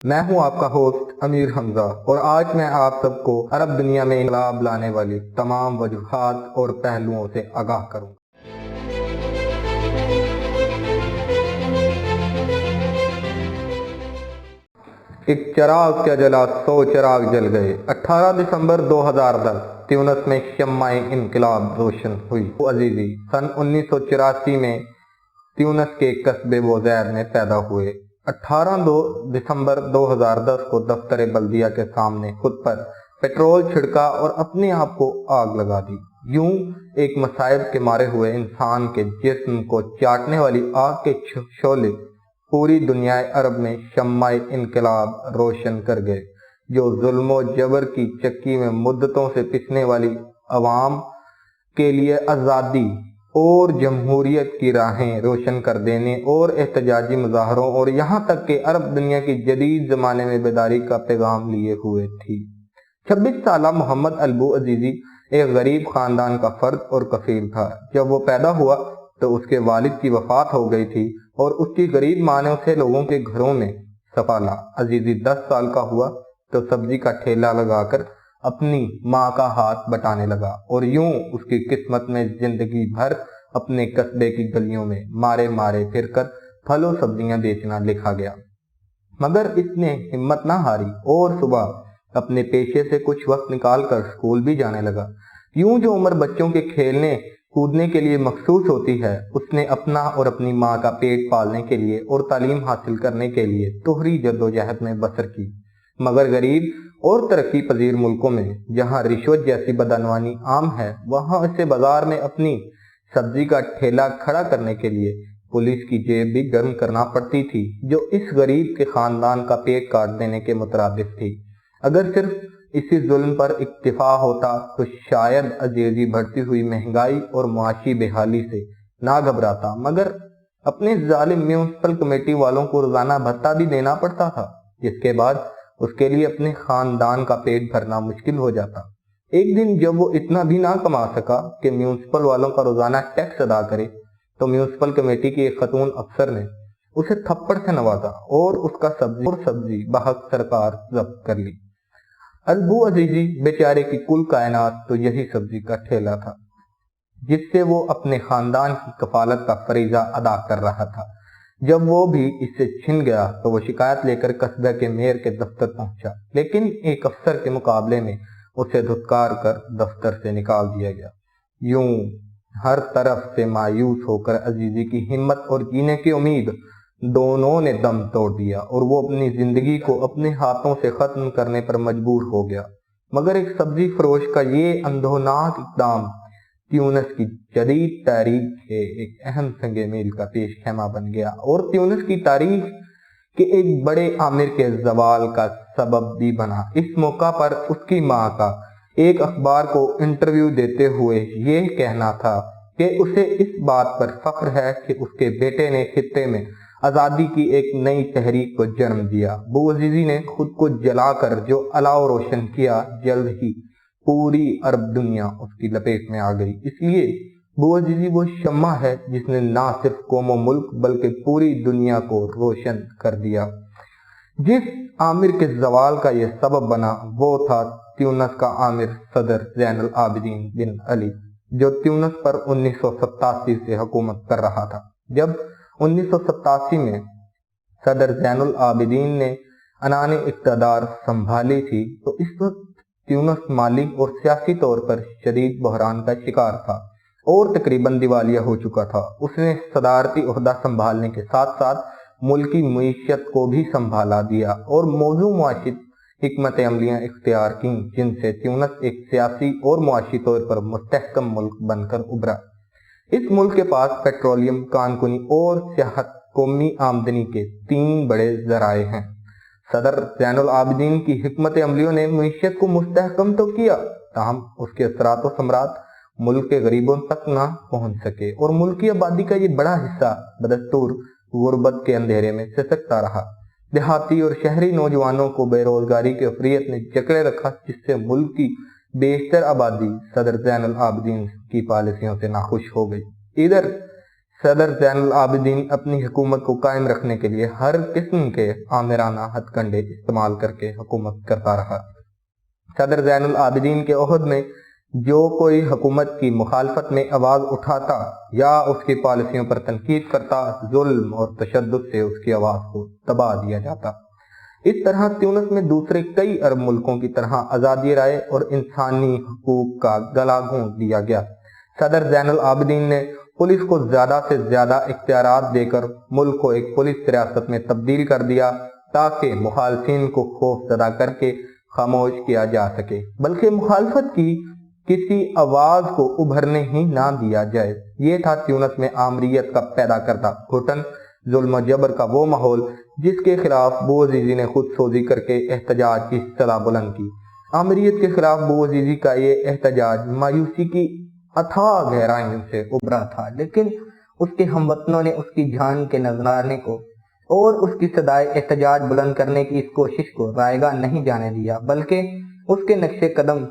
میں ہوں آپ کا ہوسٹ امیر حمزہ، اور آج میں آپ سب کو عرب دنیا میں انقلاب لانے والی تمام وجوہات اور پہلوؤں سے آگاہ کروں۔ ایک چراغ کیا جلا 100 چراغ جل گئے۔ 18 دسمبر 2010 تیونس میں شمع انقلاب روشن ہوئی۔ عزیزی سن 1984 میں تیونس کے قصبے بوزید میں پیدا ہوئے۔ 18 دسمبر 2010 کو دفتر بلدیہ کے سامنے خود پر پیٹرول چھڑکا اور اپنے آپ کو آگ لگا دی۔ یوں ایک مصائب کے مارے ہوئے انسان کے جسم کو چاٹنے والی آگ کے شعلے پوری دنیا عرب میں شمع انقلاب روشن کر گئے، جو ظلم و جبر کی چکی میں مدتوں سے پسنے والی عوام کے لیے آزادی اور جمہوریت کی راہیں روشن کر دینے اور احتجاجی مظاہروں اور یہاں تک کہ عرب دنیا کی جدید زمانے میں بیداری کا پیغام لیے ہوئے تھی۔ 26 سالہ محمد البو عزیزی ایک غریب خاندان کا فرد اور کفیل تھا۔ جب وہ پیدا ہوا تو اس کے والد کی وفات ہو گئی تھی اور اس کی غریب ماں نے اسے لوگوں کے گھروں میں سنبھالا۔ عزیزی 10 سال کا ہوا تو سبزی کا ٹھیلا لگا کر اپنی ماں کا ہاتھ بٹانے لگا، اور یوں اس کی قسمت میں زندگی بھر اپنے قصبے کی گلیوں میں مارے مارے پھر کر پھل و سبزیاں بیچنا لکھا گیا۔ مگر اس نے ہمت نہ ہاری اور صبح اپنے پیشے سے کچھ وقت نکال کر اسکول بھی جانے لگا۔ یوں جو عمر بچوں کے کھیلنے کودنے کے لیے مخصوص ہوتی ہے، اس نے اپنا اور اپنی ماں کا پیٹ پالنے کے لیے اور تعلیم حاصل کرنے کے لیے دوہری جدوجہد میں بسر کی۔ مگر غریب اور ترقی پذیر ملکوں میں جہاں رشوت جیسی بدعنوانی عام ہے، وہاں اسے بازار میں اپنی سبزی کا ٹھیلا کھڑا کرنے کے لیے پولیس کی جیب بھی گرم کرنا پڑتی تھی، جو اس غریب کے خاندان کا پیٹ کاٹ دینے کے مترادف تھی۔ اگر صرف اسی ظلم پر اکتفا ہوتا تو شاید عزیزی بڑھتی ہوئی مہنگائی اور معاشی بحالی سے نہ گھبراتا، مگر اپنے ظالم میونسپل کمیٹی والوں کو روزانہ بھتہ بھی دینا پڑتا تھا، جس کے بعد اس کے لیے اپنے خاندان کا پیٹ بھرنا مشکل ہو جاتا۔ ایک دن جب وہ اتنا بھی نہ کما سکا کہ میونسپل والوں کا روزانہ ٹیکس ادا کرے، تو میونسپل کمیٹی کی ایک خاتون افسر نے اسے تھپڑ سے نوازا اور اس کا سبزی بحق سرکار ضبط کر لی۔ البو عزیزی بیچارے کی کل کائنات تو یہی سبزی کا ٹھیلا تھا، جس سے وہ اپنے خاندان کی کفالت کا فریضہ ادا کر رہا تھا۔ جب وہ بھی اس سے چھن گیا تو وہ شکایت لے کر قصبے کے میئر کے دفتر پہنچا، لیکن ایک افسر کے مقابلے میں اسے دھتکار کر دفتر سے نکال دیا گیا۔ یوں ہر طرف سے مایوس ہو کر عزیزی کی ہمت اور جینے کی امید دونوں نے دم توڑ دیا، اور وہ اپنی زندگی کو اپنے ہاتھوں سے ختم کرنے پر مجبور ہو گیا۔ مگر ایک سبزی فروش کا یہ اندھوناک اقدام تیونس کی جدید تاریخ کے ایک اہم سنگ میل کا پیش خیمہ بن گیا، اور تیونس کی تاریخ کے ایک بڑے آمر کے زوال کا سبب بھی بنا۔ اس موقع پر اس کی ماں کا ایک اخبار کو انٹرویو دیتے ہوئے یہ کہنا تھا کہ اسے اس بات پر فخر ہے کہ اس کے بیٹے نے خطے میں آزادی کی ایک نئی تحریک کو جنم دیا۔ بو عزیزی نے خود کو جلا کر جو علاؤ روشن کیا، جلد ہی پوری عرب دنیا اس کی لپیٹ میں آ گئی۔ اس لیے بو عزیزی وہ شمع ہے جس نے نہ صرف قوم و ملک بلکہ پوری دنیا کو روشن کر دیا۔ جس عامر کے زوال کا یہ سبب بنا وہ تھا تیونس کا عامر صدر زین العابدین بن علی، جو تیونس پر 1987 سے حکومت کر رہا تھا۔ جب 1987 میں صدر زین العابدین نے عنان اقتدار سنبھالی تھی تو اس وقت تیونس مالی اور سیاسی طور پر شدید بحران کا شکار تھا اور تقریباً دیوالیہ ہو چکا تھا۔ اس نے صدارتی عہدہ سنبھالنے کے ساتھ ساتھ ملکی معیشت کو بھی سنبھالا دیا اور موضوع معاشی حکمت عملیاں اختیار کیں، جن سے تیونس ایک سیاسی اور معاشی طور پر مستحکم ملک بن کر ابھرا۔ اس ملک کے پاس پیٹرولیم، کان کنی اور سیاحت قومی آمدنی کے 3 بڑے ذرائع ہیں۔ صدر زین العابدین کی حکمت عملیوں نے معیشت کو مستحکم تو کیا، تاہم اس کے اثرات و ثمرات ملک کے غریبوں تک نہ پہنچ سکے، اور ملکی آبادی کا یہ بڑا حصہ بدستور غربت کے اندھیرے میں سسکتا رہا۔ دیہاتی اور شہری نوجوانوں کو بے روزگاری کے عفریت نے جکڑے رکھا، جس سے ملک کی بیشتر آبادی صدر زین العابدین کی پالیسیوں سے ناخوش ہو گئی۔ ادھر صدر زین العابدین اپنی حکومت کو قائم رکھنے کے لیے ہر قسم کے آمرانہ ہتھ کنڈے استعمال کر کے حکومت کرتا رہا۔ صدر زین العابدین کے عہد میں جو کوئی حکومت کی مخالفت میں آواز اٹھاتا یا اس کی پالیسیوں پر تنقید کرتا، ظلم اور تشدد سے اس کی آواز کو دبا دیا جاتا۔ اس طرح تیونس میں دوسرے کئی عرب ملکوں کی طرح آزادی رائے اور انسانی حقوق کا گلا گھونٹ دیا گیا۔ صدر زین العابدین نے پولیس کو زیادہ سے زیادہ اختیارات دے کر ملک کو ایک پولیس ریاست میں تبدیل کر دیا تاکہ مخالفین کو خوف زدہ کر کے خاموش کیا جا سکے، بلکہ مخالفت کی کسی آواز کو ابھرنے ہی نہ دیا جائے۔ یہ تھا تیونس میں آمریت کا پیدا کردہ گھٹن، ظلم و جبر کا وہ ماحول جس کے خلاف بوعزیزی نے خود سوزی کر کے احتجاج کی صدا بلند کی۔ آمریت کے خلاف بوعزیزی کا یہ احتجاج مایوسی کی اتھاہ گہرائیوں سے ابھرا تھا، لیکن اس کے ہم وطنوں نے اس کی جان کے نذرانے کو اور اس کی صدائے احتجاج بلند کرنے کی اس کوشش کو رائیگاں نہیں جانے دیا، بلکہ اس کے نقش قدم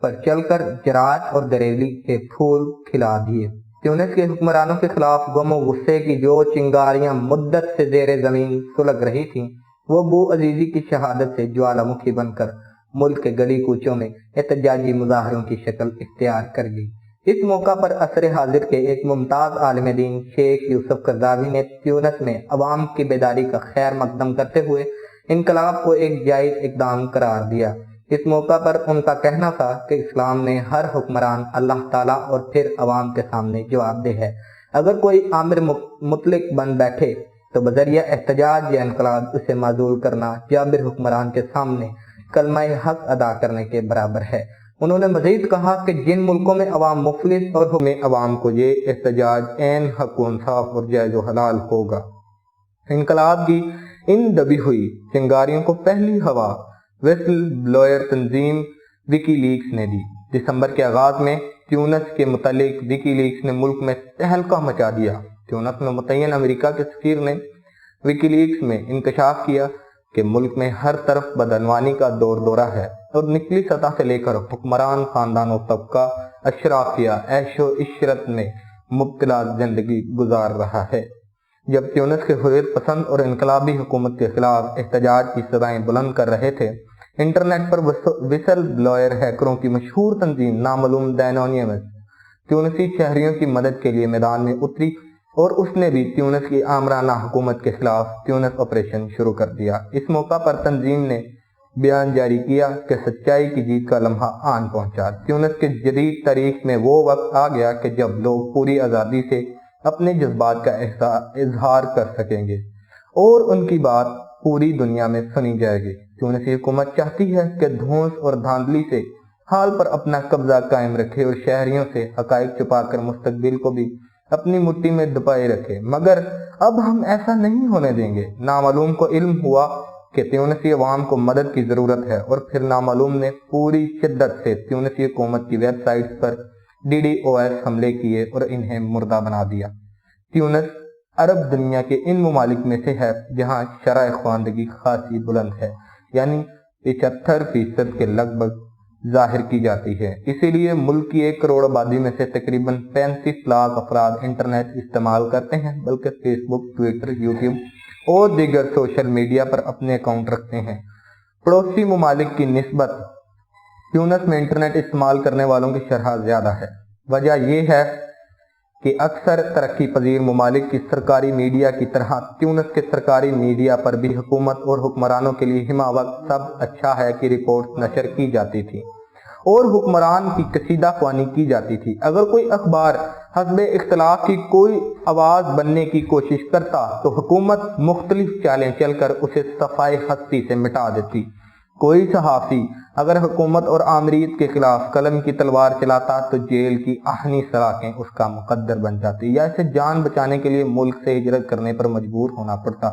پر چل کر جرأت اور دلیری کے پھول کھلا دیے۔ تیونس کے حکمرانوں کے خلاف غم و غصے کی جو چنگاریاں مدت سے زیر زمین سلگ رہی تھیں، وہ بوعزیزی کی شہادت سے جوالا مکھی بن کر ملک کے گلی کوچوں میں احتجاجی مظاہروں کی شکل اختیار کر گئی۔ اس موقع پر عصر حاضر کے ایک ممتاز عالم دین شیخ یوسف قرضاوی نے تیونس میں عوام کی بیداری کا خیر مقدم کرتے ہوئے انقلاب کو ایک جائز اقدام قرار دیا۔ اس موقع پر ان کا کہنا تھا کہ اسلام میں ہر حکمران اللہ تعالیٰ اور پھر عوام کے سامنے جواب دہ ہے۔ اگر کوئی آمر مطلق بن بیٹھے تو بذریعہ احتجاج یا انقلاب اسے معزول کرنا جابر حکمران کے سامنے کلمہ حق ادا کرنے کے برابر ہے۔ انہوں نے مزید کہا کہ جن ملکوں میں عوام مفلس اور میں عوام کو یہ احتجاج عین حق و انصاف اور جائز و حلال ہوگا۔ انقلاب کی ان دبی ہوئی چنگاریوں کو پہلی ہوا ویسل بلوئر تنظیم وکی لیکس نے دی۔ دسمبر کے آغاز میں تیونس کے متعلق وکی لیکس نے ملک میں تہلکہ مچا دیا۔ تیونس میں متعین امریکہ کے سفیر نے وکی لیکس میں انکشاف کیا کہ ملک میں ہر طرف بدعنوانی کا دورہ ہے اور نچلی سطح سے لے کر حکمران خاندان و طبقہ اشرافیہ عیش و عشرت میں مبتلا زندگی گزار رہا ہے۔ جب تیونس کے حریت پسند اور انقلابی حکومت کے خلاف احتجاج کی صدائیں بلند کر رہے تھے، انٹرنیٹ پر ویسل بلوئر ہیکروں کی مشہور تنظیم نامعلوم دینونیمس تیونسی شہریوں کی مدد کے لیے میدان میں اتری اور اس نے بھی تیونس کی آمرانہ حکومت کے خلاف تیونس آپریشن شروع کر دیا۔ اس موقع پر تنظیم نے بیان جاری کیا کہ سچائی کی جیت کا لمحہ آن پہنچا۔ تیونس کے جدید تاریخ میں وہ وقت آ گیا کہ جب لوگ پوری آزادی سے اپنے جذبات کا اظہار کر سکیں گے اور ان کی بات پوری دنیا میں سنی جائے گی۔ تیونسی حکومت چاہتی ہے کہ دھونس اور دھاندلی سے حال پر اپنا قبضہ قائم رکھے اور شہریوں سے حقائق چھپا کر مستقبل کو بھی اپنی مٹھی میں دبائے رکھے، مگر اب ہم ایسا نہیں ہونے دیں گے۔ نامعلوم کو علم ہوا کہ تیونسی عوام کو مدد کی ضرورت ہے اور پھر نامعلوم نے پوری شدت سے تیونسی حکومت کی ویب سائٹس پر DDoS حملے کیے اور انہیں مردہ بنا دیا۔ تیونس عرب دنیا کے ان ممالک میں سے ہے جہاں شرح خواندگی خاصی بلند ہے، یعنی 75% کے لگ بھگ ظاہر کی جاتی ہے۔ اسی لیے ملک کی 1 کروڑ آبادی میں سے تقریباً 35 لاکھ افراد انٹرنیٹ استعمال کرتے ہیں، بلکہ فیس بک، ٹویٹر، یوٹیوب اور دیگر سوشل میڈیا پر اپنے اکاؤنٹ رکھتے ہیں۔ پڑوسی ممالک کی نسبت تیونس میں انٹرنیٹ استعمال کرنے والوں کی شرح زیادہ ہے۔ وجہ یہ ہے کہ اکثر ترقی پذیر ممالک کی سرکاری میڈیا کی طرح تیونس کے سرکاری میڈیا پر بھی حکومت اور حکمرانوں کے لیے ہمہ وقت سب اچھا ہے کہ رپورٹ نشر کی جاتی تھی اور حکمران کی کشیدہ خوانی کی جاتی تھی۔ اگر کوئی اخبار حزب اختلاف کی کوئی آواز بننے کی کوشش کرتا تو حکومت مختلف چالیں چل کر اسے صفائے ہستی سے مٹا دیتی۔ کوئی صحافی اگر حکومت اور آمریت کے خلاف قلم کی تلوار چلاتا تو جیل کی آہنی سلاخیں اس کا مقدر بن جاتی یا اسے جان بچانے کے لیے ملک سے ہجرت کرنے پر مجبور ہونا پڑتا۔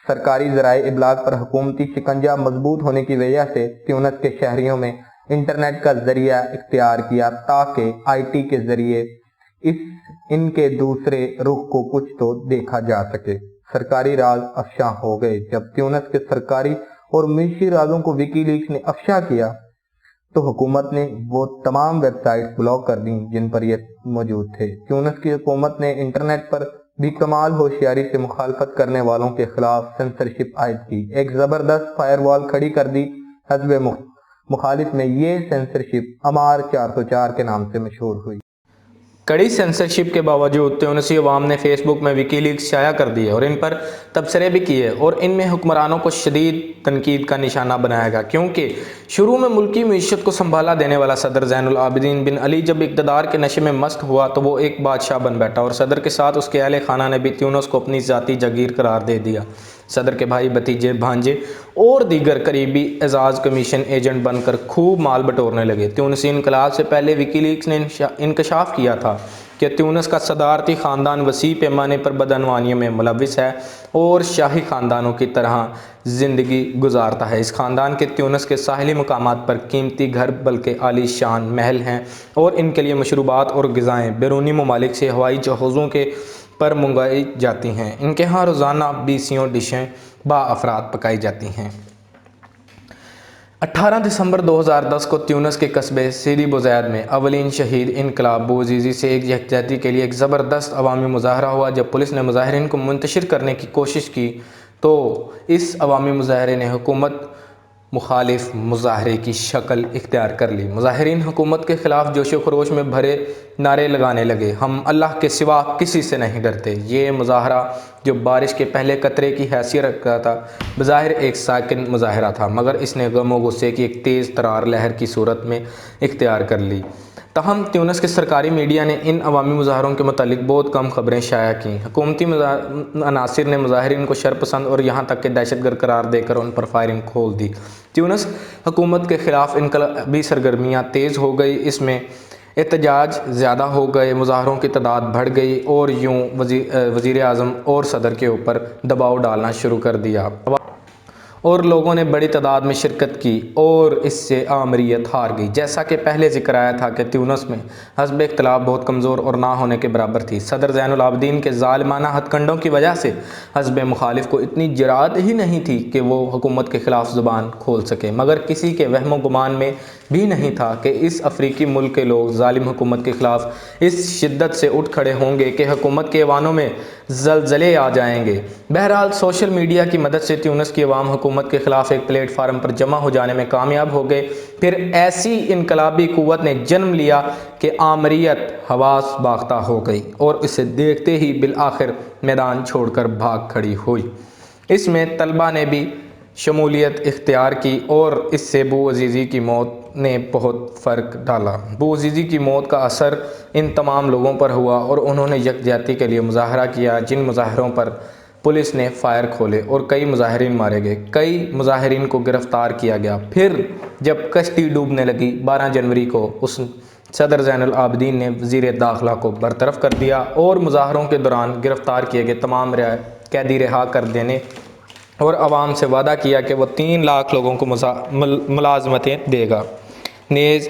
سرکاری ذرائع ابلاغ پر حکومتی شکنجہ مضبوط ہونے کی وجہ سے تیونس کے شہریوں میں انٹرنیٹ کا ذریعہ اختیار کیا تاکہ IT کے ذریعے ان کے دوسرے رخ کو کچھ تو دیکھا جا سکے۔ سرکاری راز افشاں ہو گئے۔ جب تیونس کے سرکاری اور معاشی رازوں کو وکی لیکس نے افشا کیا تو حکومت نے وہ تمام ویب سائٹ بلاک کر دیں جن پر یہ موجود تھے۔ تیونس کی حکومت نے انٹرنیٹ پر بھی کمال ہوشیاری سے مخالفت کرنے والوں کے خلاف سینسرشپ عائد کی، ایک زبردست فائر وال کھڑی کر دی۔ حزب مخالف میں یہ سینسرشپ امار 404 کے نام سے مشہور ہوئی۔ کڑی سینسرشپ کے باوجود تیونسی عوام نے فیس بک میں وکی لیکس شائع کر دیے اور ان پر تبصرے بھی کیے، اور ان میں حکمرانوں کو شدید تنقید کا نشانہ بنایا گیا، کیونکہ شروع میں ملکی معیشت کو سنبھالا دینے والا صدر زین العابدین بن علی جب اقتدار کے نشے میں مست ہوا تو وہ ایک بادشاہ بن بیٹھا، اور صدر کے ساتھ اس کے اہل خانہ نے بھی تیونس کو اپنی ذاتی جاگیر قرار دے دیا۔ صدر کے بھائی، بھتیجے، بھانجے اور دیگر قریبی اعزاز کمیشن ایجنٹ بن کر خوب مال بٹورنے لگے۔ تیونسی انقلاب سے پہلے وکی لیکس نے انکشاف کیا تھا کہ تیونس کا صدارتی خاندان وسیع پیمانے پر بدعنوانیوں میں ملوث ہے اور شاہی خاندانوں کی طرح زندگی گزارتا ہے۔ اس خاندان کے تیونس کے ساحلی مقامات پر قیمتی گھر بلکہ عالی شان محل ہیں، اور ان کے لیے مشروبات اور غذائیں بیرونی ممالک سے ہوائی جہازوں کے پر منگوائی جاتی ہیں۔ ان کے ہاں روزانہ 20 ڈشیں با افراد پکائی جاتی ہیں۔ 18 دسمبر 2010 کو تیونس کے قصبے سیدی بوزید میں اولین شہید انقلاب بوعزیزی سے ایک یکجہتی کے لیے ایک زبردست عوامی مظاہرہ ہوا۔ جب پولیس نے مظاہرین کو منتشر کرنے کی کوشش کی تو اس عوامی مظاہرے نے حکومت مخالف مظاہرے کی شکل اختیار کر لی۔ مظاہرین حکومت کے خلاف جوش و خروش میں بھرے نعرے لگانے لگے، ہم اللہ کے سوا کسی سے نہیں ڈرتے۔ یہ مظاہرہ جو بارش کے پہلے قطرے کی حیثیت رکھتا تھا، بظاہر ایک ساکن مظاہرہ تھا، مگر اس نے غم و غصے کی ایک تیز ترار لہر کی صورت میں اختیار کر لی۔ تاہم تیونس کے سرکاری میڈیا نے ان عوامی مظاہروں کے متعلق بہت کم خبریں شائع کیں۔ حکومتی عناصر نے مظاہرین کو شرپسند اور یہاں تک کہ دہشت گرد قرار دے کر ان پر فائرنگ کھول دی۔ تیونس حکومت کے خلاف انقلابی سرگرمیاں تیز ہو گئی، اس میں احتجاج زیادہ ہو گئے، مظاہروں کی تعداد بڑھ گئی اور یوں وزیر اعظم اور صدر کے اوپر دباؤ ڈالنا شروع کر دیا، اور لوگوں نے بڑی تعداد میں شرکت کی اور اس سے آمریت ہار گئی۔ جیسا کہ پہلے ذکر آیا تھا کہ تیونس میں حزب اختلاف بہت کمزور اور نہ ہونے کے برابر تھی۔ صدر زین العابدین کے ظالمانہ ہتھ کنڈوں کی وجہ سے حزب مخالف کو اتنی جرأت ہی نہیں تھی کہ وہ حکومت کے خلاف زبان کھول سکے، مگر کسی کے وہم و گمان میں بھی نہیں تھا کہ اس افریقی ملک کے لوگ ظالم حکومت کے خلاف اس شدت سے اٹھ کھڑے ہوں گے کہ حکومت کے ایوانوں میں زلزلے آ جائیں گے۔ بہرحال سوشل میڈیا کی مدد سے تیونس کی عوام حکومت کے خلاف ایک پلیٹ فارم پر جمع ہو جانے میں کامیاب ہو گئے۔ پھر ایسی انقلابی قوت نے جنم لیا کہ آمریت حواس باختہ ہو گئی اور اسے دیکھتے ہی بالآخر میدان چھوڑ کر بھاگ کھڑی ہوئی۔ اس میں طلبہ نے بھی شمولیت اختیار کی اور اس سے بوعزیزی کی موت نے بہت فرق ڈالا۔ بوعزیزی کی موت کا اثر ان تمام لوگوں پر ہوا اور انہوں نے یکجہتی کے لیے مظاہرہ کیا، جن مظاہروں پر پولیس نے فائر کھولے اور کئی مظاہرین مارے گئے، کئی مظاہرین کو گرفتار کیا گیا۔ پھر جب کشتی ڈوبنے لگی 12 جنوری کو صدر زین العابدین نے وزیر داخلہ کو برطرف کر دیا اور مظاہروں کے دوران گرفتار کیے گئے تمام قیدی رہا کر دینے اور عوام سے وعدہ کیا کہ وہ 3 لاکھ لوگوں کو ملازمتیں دے گا۔ نیز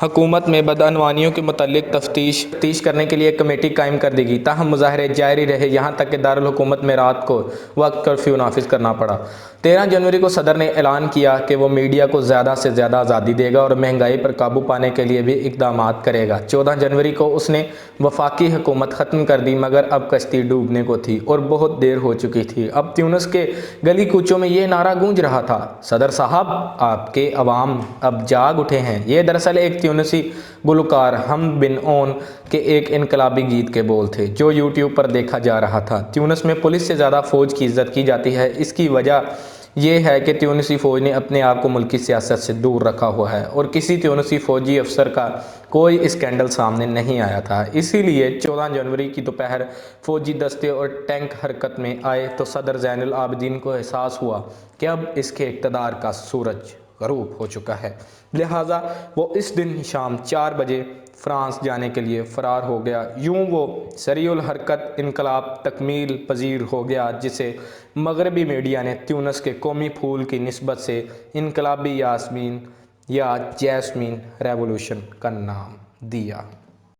حکومت میں بدعنوانیوں کے متعلق تفتیش کرنے کے لیے ایک کمیٹی قائم کر دی گئی، تاہم مظاہرے جاری رہے یہاں تک کہ دارالحکومت میں رات کو وقت کرفیو نافذ کرنا پڑا۔ 13 جنوری کو صدر نے اعلان کیا کہ وہ میڈیا کو زیادہ سے زیادہ آزادی دے گا اور مہنگائی پر قابو پانے کے لیے بھی اقدامات کرے گا۔ 14 جنوری کو اس نے وفاقی حکومت ختم کر دی، مگر اب کشتی ڈوبنے کو تھی اور بہت دیر ہو چکی تھی۔ اب تیونس کے گلی کوچوں میں یہ نعرہ گونج رہا تھا، صدر صاحب آپ کے عوام اب جاگ اٹھے ہیں۔ یہ دراصل ایک تیونسی گلوکار حمد بن اون کے ایک انقلابی گیت کے بول تھے جو یوٹیوب پر دیکھا جا رہا تھا۔ تیونس میں پولیس سے زیادہ فوج کی عزت کی جاتی ہے۔ اس کی وجہ یہ ہے کہ تیونسی فوج نے اپنے آپ کو ملکی سیاست سے دور رکھا ہوا ہے اور کسی تیونسی فوجی افسر کا کوئی اسکینڈل سامنے نہیں آیا تھا۔ اسی لیے 14 جنوری کی دوپہر فوجی دستے اور ٹینک حرکت میں آئے تو صدر زین العابدین کو احساس ہوا کہ اب اس کے اقتدار کا سورج غروب ہو چکا ہے، لہٰذا وہ اس دن شام 4 بجے فرانس جانے کے لیے فرار ہو گیا۔ یوں وہ سریع الحرکت انقلاب تکمیل پذیر ہو گیا جسے مغربی میڈیا نے تیونس کے قومی پھول کی نسبت سے انقلابی یاسمین یا جیسمین ریولوشن کا نام دیا۔